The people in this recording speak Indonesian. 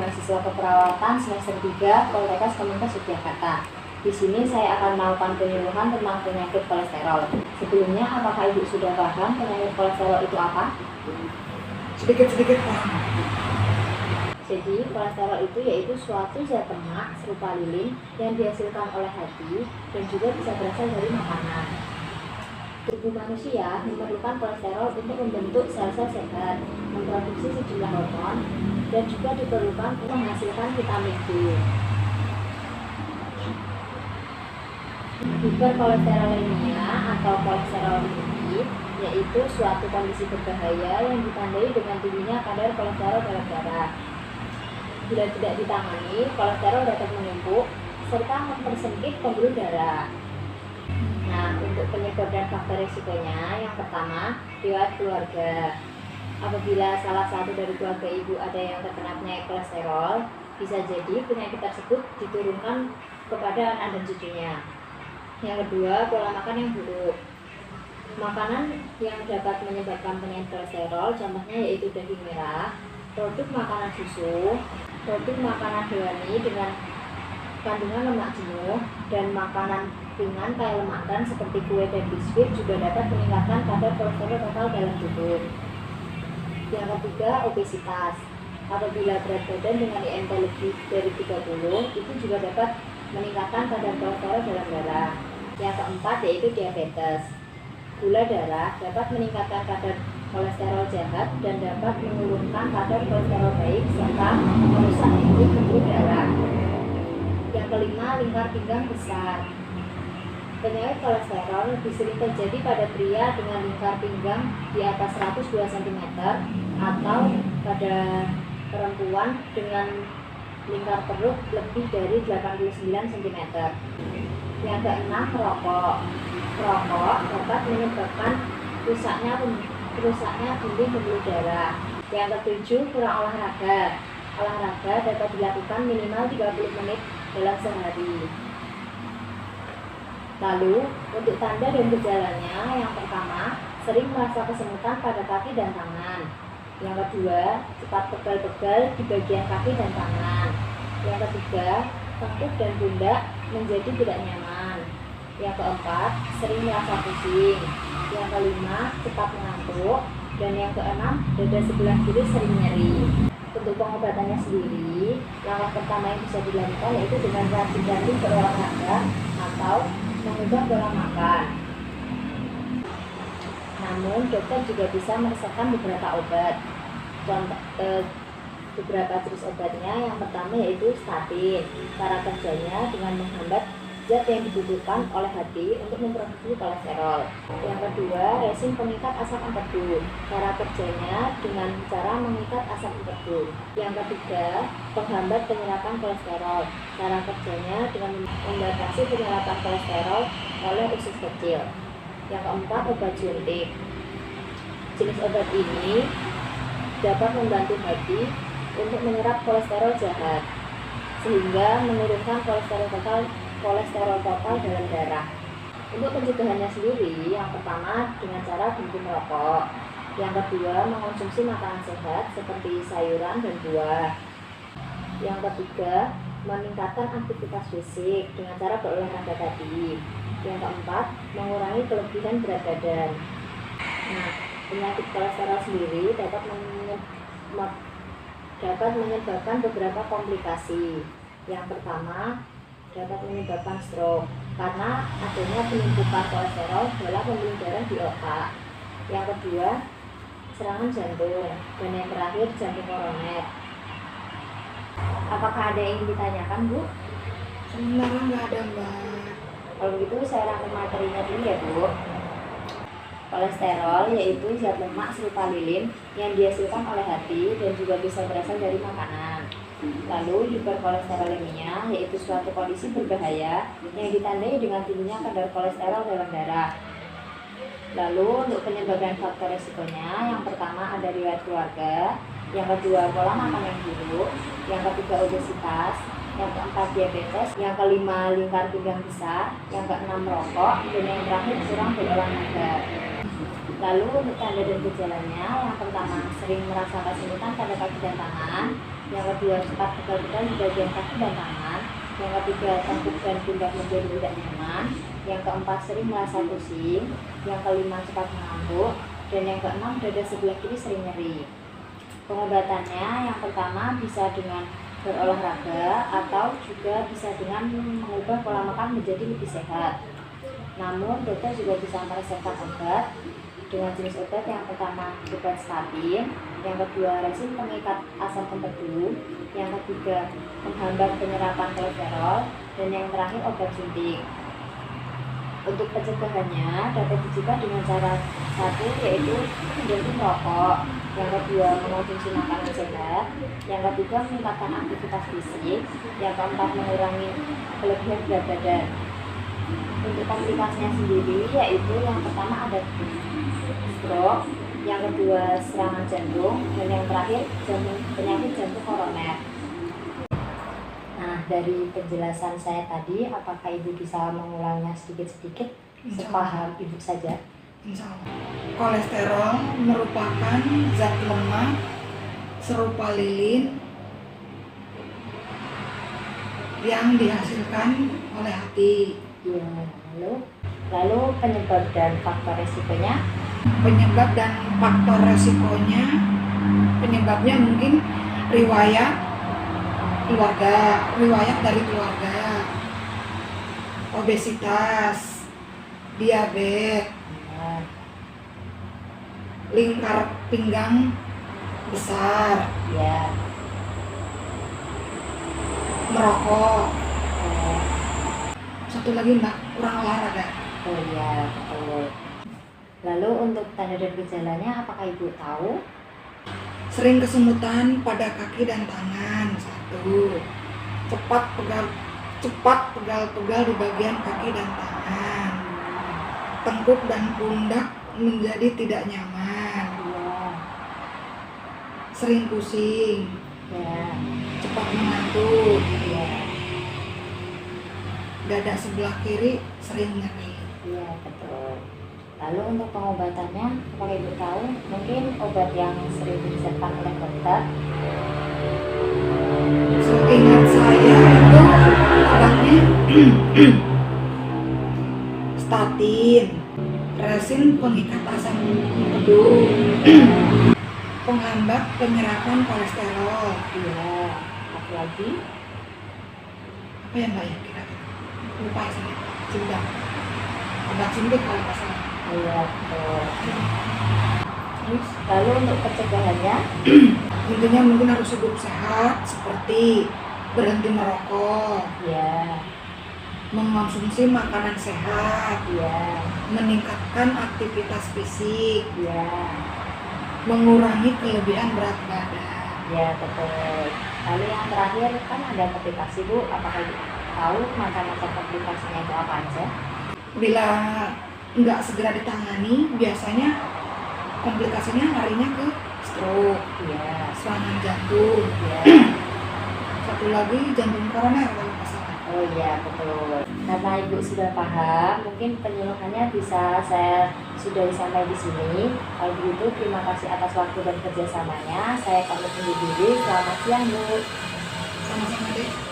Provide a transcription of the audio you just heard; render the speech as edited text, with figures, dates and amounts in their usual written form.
mahasiswa keperawatan semester 3 Poltekkes Kemenkes Yogyakarta. Di sini saya akan melakukan penyuluhan tentang penyakit kolesterol. Sebelumnya, apakah Ibu sudah paham penyakit kolesterol itu apa? Sedikit-sedikit paham. Jadi, kolesterol itu yaitu suatu zat lemak serupa lilin yang dihasilkan oleh hati dan juga bisa berasal dari makanan. Tubuh manusia memerlukan kolesterol untuk membentuk sel-sel sehat, memproduksi sejumlah hormon, dan juga diperlukan untuk menghasilkan vitamin D. Hiperkolesterolemia atau kolesterol tinggi yaitu suatu kondisi berbahaya yang ditandai dengan tingginya kadar kolesterol dalam darah. Bila tidak ditangani, kolesterol dapat menumpuk serta mempersempit pembuluh darah. Nah, untuk penyebab dan faktor risikonya, yang pertama, riwayat keluarga. Apabila salah satu dari keluarga Ibu ada yang terkena penyakit kolesterol, bisa jadi penyakit tersebut diturunkan kepada anak dan cucunya. Yang kedua, pola makan yang buruk. Makanan yang dapat menyebabkan penyakit kolesterol, contohnya yaitu daging merah, produk makanan susu, produk makanan hewani dengan kandungan lemak jenuh, dan makanan ringan kaya lemak seperti kue dan biskuit juga dapat meningkatkan kadar kolesterol total dalam tubuh. Yang ketiga, obesitas. Apabila berat badan dengan IMP lebih dari 30, itu juga dapat meningkatkan kadar kolesterol dalam darah. Yang keempat yaitu diabetes. Gula darah dapat meningkatkan kadar kolesterol jahat dan dapat menurunkan kadar kolesterol baik serta merusak enzim pembuluh darah. Yang kelima, lingkar pinggang besar. Penyakit kolesterol lebih sering terjadi pada pria dengan lingkar pinggang di atas 102 cm atau pada perempuan dengan lingkar perut lebih dari 89 cm. Yang keenam, merokok. Merokok dapat menyebabkan rusaknya dinding pembuluh darah. Yang ketujuh, kurang olahraga. Olahraga dapat dilakukan minimal 30 menit dalam sehari. Lalu, untuk tanda dan gejalanya, yang pertama, sering merasa kesemutan pada kaki dan tangan. Yang kedua, cepat pegal-pegal di bagian kaki dan tangan. Yang ketiga, tengkuk dan pundak menjadi tidak nyaman. Yang keempat, sering merasa pusing. Yang kelima, cepat mengantuk. Dan yang keenam, dada sebelah kiri sering nyeri. Untuk pengobatannya sendiri, langkah pertama yang bisa dilakukan yaitu dengan rajin-rajin berolahraga atau mengubah pola makan. Namun, dokter juga bisa meresepkan beberapa obat. Beberapa jenis obatnya, yang pertama yaitu statin. Cara kerjanya dengan menghambat zat yang dibutuhkan oleh hati untuk memproduksi kolesterol. Yang kedua, resin pengikat asam empedu. Cara kerjanya dengan cara mengikat asam empedu. Yang ketiga, penghambat penyerapan kolesterol. Cara kerjanya dengan membatasi penyerapan kolesterol oleh usus kecil. Yang keempat, obat suntik. Jenis obat ini dapat membantu hati untuk menyerap kolesterol jahat sehingga menurunkan kolesterol total dalam darah. Untuk pencegahannya sendiri, yang pertama dengan cara berhenti merokok. Yang kedua, mengonsumsi makanan sehat seperti sayuran dan buah. Yang ketiga, meningkatkan aktivitas fisik dengan cara berolahraga tadi. Yang keempat, mengurangi kelebihan berat badan. Nah, penyakit kolesterol sendiri dapat menyebabkan beberapa komplikasi. Yang pertama, dapat menyebabkan stroke karena adanya penumpukan kolesterol dalam pembuluh darah di otak. Yang kedua, serangan jantung. Dan yang terakhir, jantung koroner. Apakah ada yang ingin ditanyakan, Bu? Sebenarnya nggak ada, Mbak. Kalau gitu saya rangkum materinya dulu ya, Bu. Kolesterol yaitu zat lemak serupa lilin yang dihasilkan oleh hati dan juga bisa berasal dari makanan. Lalu, hiperkolesterolemia yaitu suatu kondisi berbahaya yang ditandai dengan tingginya kadar kolesterol dalam darah. Lalu, untuk penyebab dan faktor risikonya, yang pertama ada riwayat keluarga, yang kedua pola makan yang buruk, yang ketiga obesitas, yang keempat diabetes, yang kelima lingkar pinggang besar, yang keenam merokok, dan yang terakhir kurang berolahraga. Lalu untuk tanda dan gejalanya, yang pertama sering merasa kesemutan pada kaki dan tangan, yang kedua cepat pegal-pegal di bagian kaki dan tangan, yang ketiga tengkuk dan pundak menjadi tidak nyaman, yang keempat sering merasa pusing, yang kelima cepat mengantuk, dan yang keenam dada sebelah kiri sering nyeri. Pengobatannya yang pertama bisa dengan berolahraga atau juga bisa dengan mengubah pola makan menjadi lebih sehat. Namun dokter juga bisa meresepkan obat dengan jenis obat yang pertama obat statin, yang kedua resin pengikat asam empedu, yang ketiga menghambat penyerapan kolesterol, dan yang terakhir obat suntik. Untuk pencegahannya dapat dicegah dengan cara satu yaitu menjauhi merokok, yang kedua mengonsumsi makanan sehat, yang ketiga meningkatkan aktivitas fisik, yang keempat mengurangi kelebihan berat badan. Untuk komplikasinya sendiri yaitu yang pertama ada stroke, yang kedua serangan jantung, dan yang terakhir penyakit jantung koroner. Nah, dari penjelasan saya tadi, apakah Ibu bisa mengulangnya sedikit-sedikit sepaham Ibu saja? Insya Allah. Kolesterol merupakan zat lemak serupa lilin yang dihasilkan oleh hati. Ya, lalu penyebab dan faktor resikonya? Penyebab dan faktor resikonya, penyebabnya mungkin riwayat dari keluarga, obesitas, diabetes, lingkar pinggang besar, Ya. merokok. Satu lagi Mbak, kurang olahraga. Oh iya, betul. Lalu untuk tanda dan gejalanya apakah Ibu tahu? Sering kesemutan pada kaki dan tangan. Satu, cepat pegal-pegal di bagian kaki dan tangan. Tengkuk dan pundak menjadi tidak nyaman. Iya. Sering pusing, Ya. cepat mengantuk. Iya. Dada sebelah kiri sering nyeri. Iya, betul. Lalu untuk pengobatannya, apakah Ibu tahu? Mungkin obat yang sering diresetkan oleh dokter. Seingat saya itu obatnya statin, resin pengikat asam empedu, penghambat penyerapan kolesterol. Iya. Satu lagi. Apa ya Mbak ya kira-kira? Lupa ya saya. Sudah. Obat suntik kalau nggak salah. Iya, betul. Terus Lalu untuk pencegahannya? intinya mungkin harus hidup sehat seperti berhenti merokok, Ya. mengonsumsi makanan sehat, Iya. meningkatkan aktivitas fisik, Iya. mengurangi kelebihan berat badan. Ya, betul. Lalu yang terakhir kan ada komplikasi Bu, apakah Ibu tahu macam-macam komplikasinya itu apa aja? Bila nggak segera ditangani, biasanya komplikasinya larinya ke stroke, Iya. serangan jantung, Iya. satu lagi jantung koroner kalau nggak salah. Oh iya, betul. Karena Ibu sudah paham, mungkin penyuluhannya bisa saya sudah sampai di sini. Kalau begitu, terima kasih atas waktu dan kerjasamanya. Saya pamit undur diri. Selamat siang, Bu. Sama-sama deh.